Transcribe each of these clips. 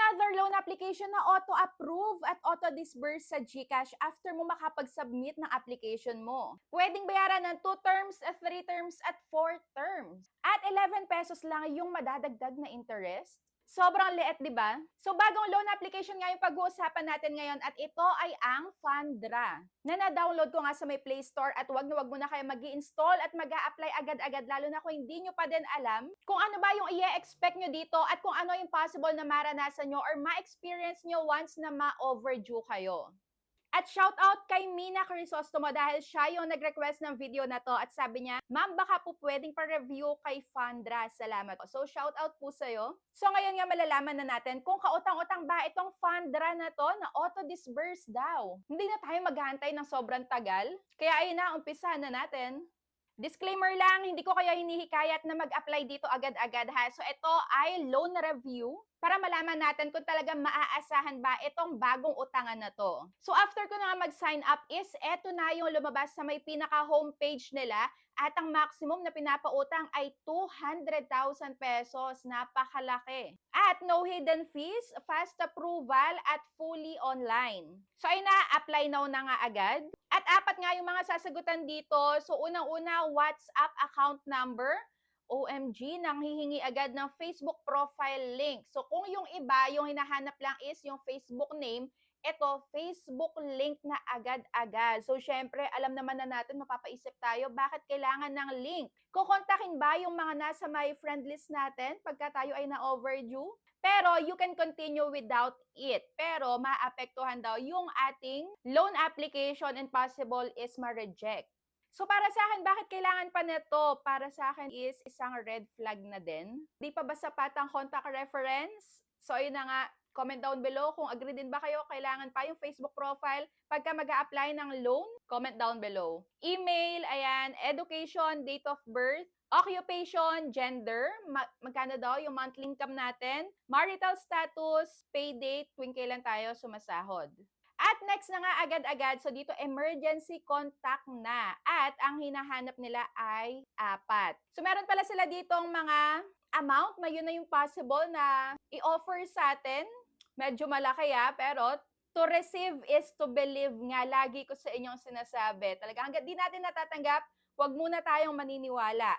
another loan application na auto-approve at auto-disburse sa GCash after mo makapag-submit ng application mo. Pwedeng bayaran ng 2 terms, 3 terms, at 4 terms. At 11 pesos lang yung madadagdag na interest. Sobrang liit, di ba? So, bagong loan application nga yung pag-uusapan natin ngayon at ito ay ang Fundra na na-download ko nga sa may Play Store at wag na wag mo na kayo mag-i-install at mag-a-apply agad-agad lalo na kung hindi nyo pa din alam kung ano ba yung i-expect nyo dito at kung ano yung possible na maranasan nyo or ma-experience nyo once na ma-overdue kayo. At shout out kay Mina Crisostomo dahil siya yung nag-request ng video na to at sabi niya, ma'am baka po pwedeng pa-review kay Fundra. Salamat. So shout out po sa'yo. So ngayon nga malalaman na natin kung kautang-utang ba itong Fundra na to na auto-disburse daw. Hindi na tayo maghahantay ng sobrang tagal. Kaya ayun na, umpisahan na natin. Disclaimer lang, hindi ko kaya hinihikayat na mag-apply dito agad-agad ha. So ito ay loan review para malaman natin kung talagang maaasahan ba itong bagong utangan na to. So after ko na mag-sign up is eto na yung lumabas sa may pinaka-homepage nila at ang maximum na pinapautang ay 200,000 pesos. Napakalaki. At no hidden fees, fast approval at fully online. So ay na-apply now na nga agad. At apat nga yung mga sasagutan dito. So unang-una, WhatsApp account number. OMG, nanghihingi agad ng Facebook profile link. So kung yung iba, yung hinahanap lang is yung Facebook name, ito, Facebook link na agad-agad. So syempre, alam naman na natin, mapapaisip tayo, bakit kailangan ng link? Kukontakin ba yung mga nasa my friend list natin pagka tayo ay na-overdue? Pero you can continue without it. Pero maapektuhan daw yung ating loan application and possible is ma-reject. So para sa akin, bakit kailangan pa nito? Para sa akin is isang red flag na din. Di pa ba sapat ang contact reference? So ayun na nga, comment down below kung agree din ba kayo, kailangan pa yung Facebook profile pagka mag-a-apply ng loan? Comment down below. Email, ayan, education, date of birth, occupation, gender, magkano daw yung monthly income natin, marital status, pay date, tuwing kailan tayo sumasahod. At next na nga agad-agad, so dito emergency contact na at ang hinahanap nila ay 4. So meron pala sila ditong mga amount na yun na yung possible na i-offer sa atin. Medyo malaki pero to receive is to believe nga, lagi ko sa inyong sinasabi. Talaga hanggat di natin natatanggap, wag muna tayong maniniwala.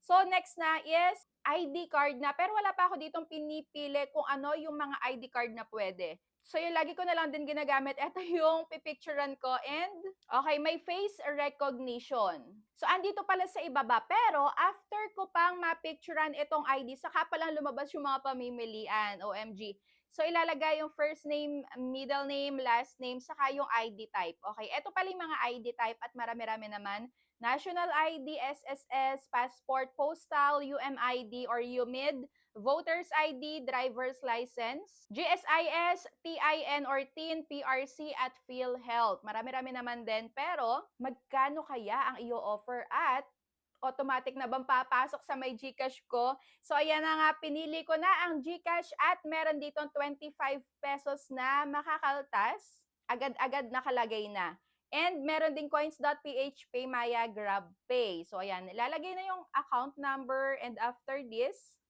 So next na is ID card na, pero wala pa ako ditong pinipili kung ano yung mga ID card na pwede. So, yung lagi ko na lang din ginagamit, ito yung pipicturean ko and, okay, may face recognition. So, andito pala sa ibaba, pero after ko pang mapicturean itong ID, saka palang lumabas yung mga pamimilian, OMG. So, ilalagay yung first name, middle name, last name, saka yung ID type. Okay, ito pala yung mga ID type at marami-rami naman. National ID, SSS, passport, postal, UMID or UMID, voter's ID, driver's license, GSIS, TIN or TIN, PRC at PhilHealth. Marami-rami naman din. Pero, magkano kaya ang i-offer at automatic na bang papasok sa may GCash ko? So, ayan na nga, pinili ko na ang GCash at meron ditong 25 pesos na makakaltas. Agad-agad nakalagay na. And meron din coins.ph, Paymaya, GrabPay. So, ayan, ilalagay na yung account number and after this,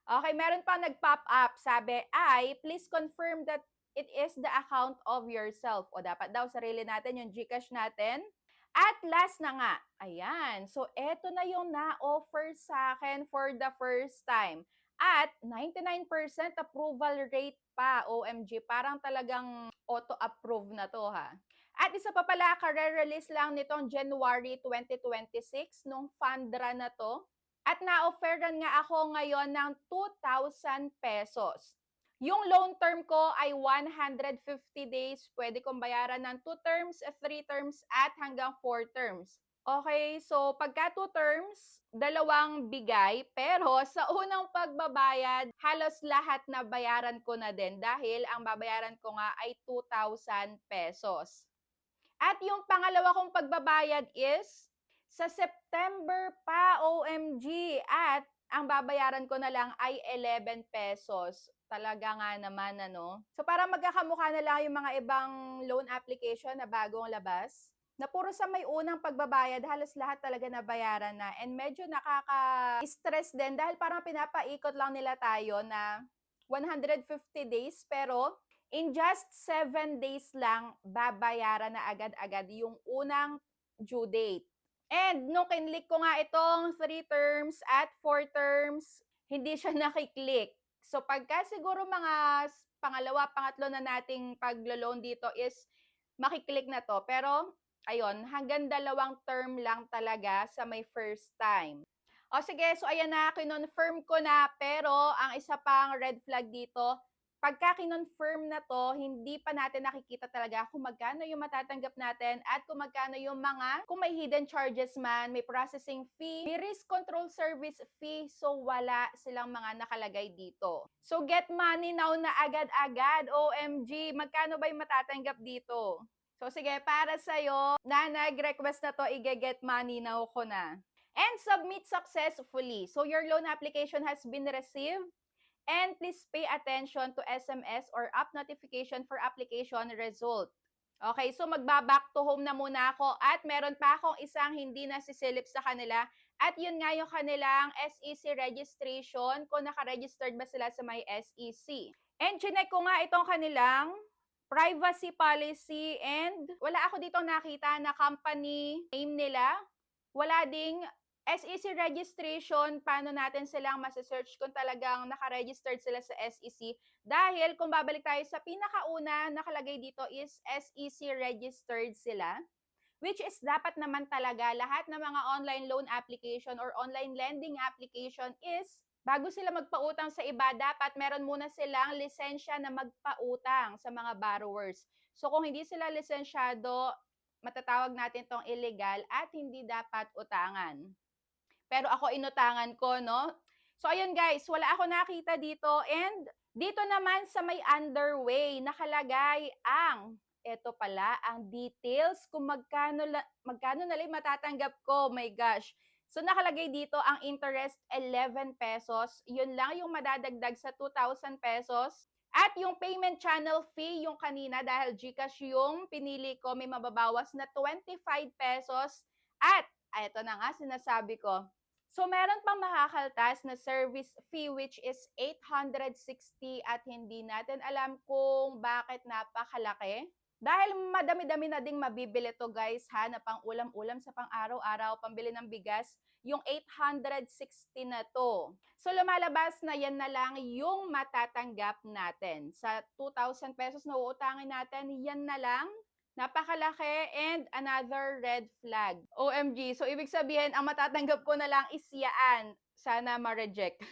okay, meron pa nag-pop up. Sabi ay, please confirm that it is the account of yourself. O dapat daw sarili natin yung GCash natin. At last na nga, ayan. So, eto na yung na-offer sa akin for the first time. At 99% approval rate pa, OMG. Parang talagang auto-approve na to ha. At isa pa pala, kare-release lang nitong January 2026 nung Fundra na to. At na-offeran nga ako ngayon ng 2,000 pesos. Yung loan term ko ay 150 days. Pwede kong bayaran ng 2 terms, 3 terms, at hanggang 4 terms. Okay, so pagka 2 terms, dalawang bigay. Pero sa unang pagbabayad, halos lahat na bayaran ko na din dahil ang babayaran ko nga ay 2,000 pesos. At yung pangalawa kong pagbabayad is sa September pa, OMG. At ang babayaran ko na lang ay 11 pesos. Talaga nga naman, ano? So, para magkakamukha na lang yung mga ibang loan application na bagong labas, na puro sa may unang pagbabayad, halos lahat talaga nabayaran na. And medyo nakaka-stress din dahil parang pinapaikot lang nila tayo na 150 days, pero in just 7 days lang, babayaran na agad-agad yung unang due date. And nung kinlik ko nga itong 3 terms at 4 terms, hindi siya nakiklik. So pagka siguro mga pangalawa, pangatlo na nating paglo-loan dito is makiklik na to. Pero ayun, hanggang 2 term lang talaga sa may first time. O sige, so ayan na, kinonfirm ko na, pero ang isa pang red flag dito, pagka kinonfirm na to, hindi pa natin nakikita talaga kung magkano yung matatanggap natin at kung magkano yung mga, kung may hidden charges man, may processing fee, may risk control service fee, so wala silang mga nakalagay dito. So get money now na agad-agad, OMG, magkano ba yung matatanggap dito? So sige, para sa'yo na nag-request na to, i-get money now ko na. And submit successfully. So your loan application has been received. And please pay attention to SMS or app notification for application result. Okay, so magba-back to home na muna ako at meron pa akong isang hindi nasisilip sa kanila at yun nga yung kanilang SEC registration, kung naka-registered ba sila sa may SEC. And chinek ko nga itong kanilang privacy policy and wala ako ditong nakita na company name nila. Wala ding SEC registration, paano natin silang masa-search kung talagang naka-registered sila sa SEC? Dahil kung babalik tayo sa pinakauna, nakalagay dito is SEC registered sila. Which is dapat naman talaga lahat ng mga online loan application or online lending application is bago sila magpautang sa iba, dapat meron muna silang lisensya na magpautang sa mga borrowers. So kung hindi sila lisensyado, matatawag natin tong illegal at hindi dapat utangan. Pero ako inutangan ko, no? So, ayun guys, wala ako nakita dito. And dito naman sa may underway, nakalagay ang, eto pala, ang details kung magkano na lang matatanggap ko. My gosh. So, nakalagay dito ang interest 11 pesos. Yun lang yung madadagdag sa 2,000 pesos. At yung payment channel fee, yung kanina, dahil GCash yung pinili ko, may mababawas na 25 pesos. At, eto na nga, sinasabi ko, so, meron pang makakaltas na service fee which is 860 at hindi natin alam kung bakit napakalaki. Dahil madami-dami na ding mabibili to guys ha, na pang ulam-ulam sa pang araw-araw, pambili ng bigas, yung 860 na to. So lumalabas na yan na lang yung matatanggap natin. Sa 2,000 pesos na uutangin natin, yan na lang. Napakalaki and another red flag. OMG. So, ibig sabihin, ang matatanggap ko na lang is yaan. Sana ma-reject.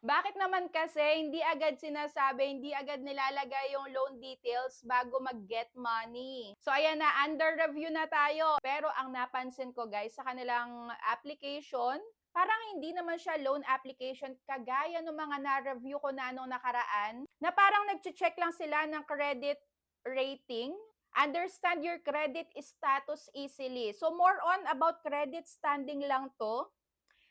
Bakit naman kasi hindi agad sinasabi, hindi agad nilalagay yung loan details bago mag-get money? So, ayan na, under review na tayo. Pero ang napansin ko guys, sa kanilang application, parang hindi naman siya loan application kagaya ng mga na-review ko na nung nakaraan, na parang nag-check lang sila ng credit rating. Understand your credit status easily. So, more on about credit standing lang to,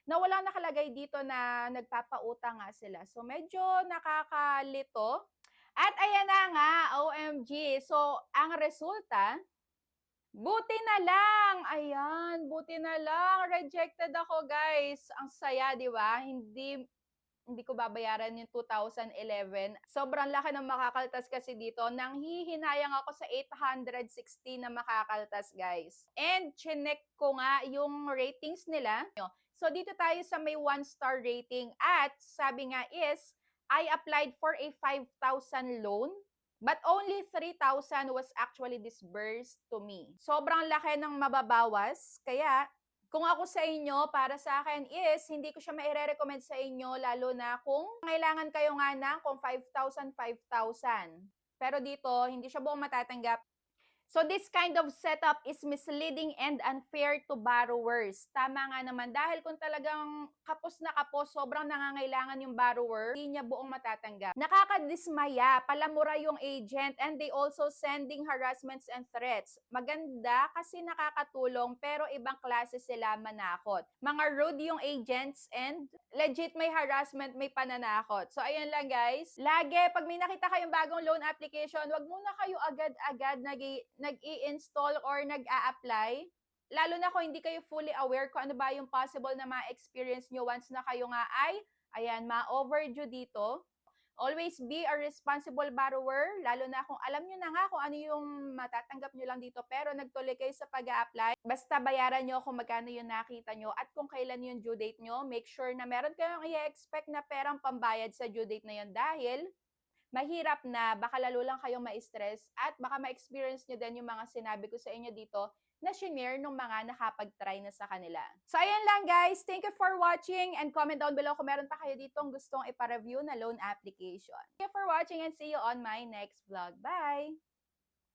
na walang nakalagay dito na nagpapautang nga sila. So, medyo nakakalito. At ayan na nga, OMG. So, ang resulta, buti na lang. Ayan, buti na lang. Rejected ako, guys. Ang saya, di ba? Hindi ko babayaran yung 2011. Sobrang laki ng makakaltas kasi dito. Nanghihinayang ako sa 860 na makakaltas, guys. And chinek ko nga yung ratings nila. So, dito tayo sa may 1-star rating. At sabi nga is, I applied for a 5,000 loan. But only 3,000 was actually disbursed to me. Sobrang laki ng mababawas. Kaya, kung ako sa inyo, para sa akin is, hindi ko siya maire-recommend sa inyo, lalo na kung kailangan kayo nga ng kung 5,000, 5,000. Pero dito, hindi siya buong matatanggap. So this kind of setup is misleading and unfair to borrowers. Tama nga naman, dahil kung talagang kapos na kapos, sobrang nangangailangan yung borrower, hindi niya buong matatanggap. Nakakadismaya, palamura yung agent, and they also sending harassments and threats. Maganda kasi nakakatulong, pero ibang klase sila manakot. Mga rude yung agents and legit may harassment, may pananakot. So ayan lang guys, lagi pag may nakita kayong bagong loan application, wag muna kayo agad-agad nag-i-install or nag-a-apply. Lalo na kung hindi kayo fully aware kung ano ba yung possible na ma-experience nyo once na kayo nga ay, ayan, ma-overdue dito. Always be a responsible borrower, lalo na kung alam nyo na nga kung ano yung matatanggap nyo lang dito, pero nagtuloy kayo sa pag-a-apply. Basta bayaran nyo kung magkano yung nakita nyo at kung kailan yung due date nyo. Make sure na meron kayong i-expect na perang pambayad sa due date na yun dahil mahirap na baka lalo lang kayong ma-stress at baka ma-experience nyo din yung mga sinabi ko sa inyo dito na shinare ng mga nakapag-try na sa kanila. So, ayan lang guys. Thank you for watching and comment down below kung meron pa kayo ditong gustong ipa-review na loan application. Thank you for watching and see you on my next vlog. Bye!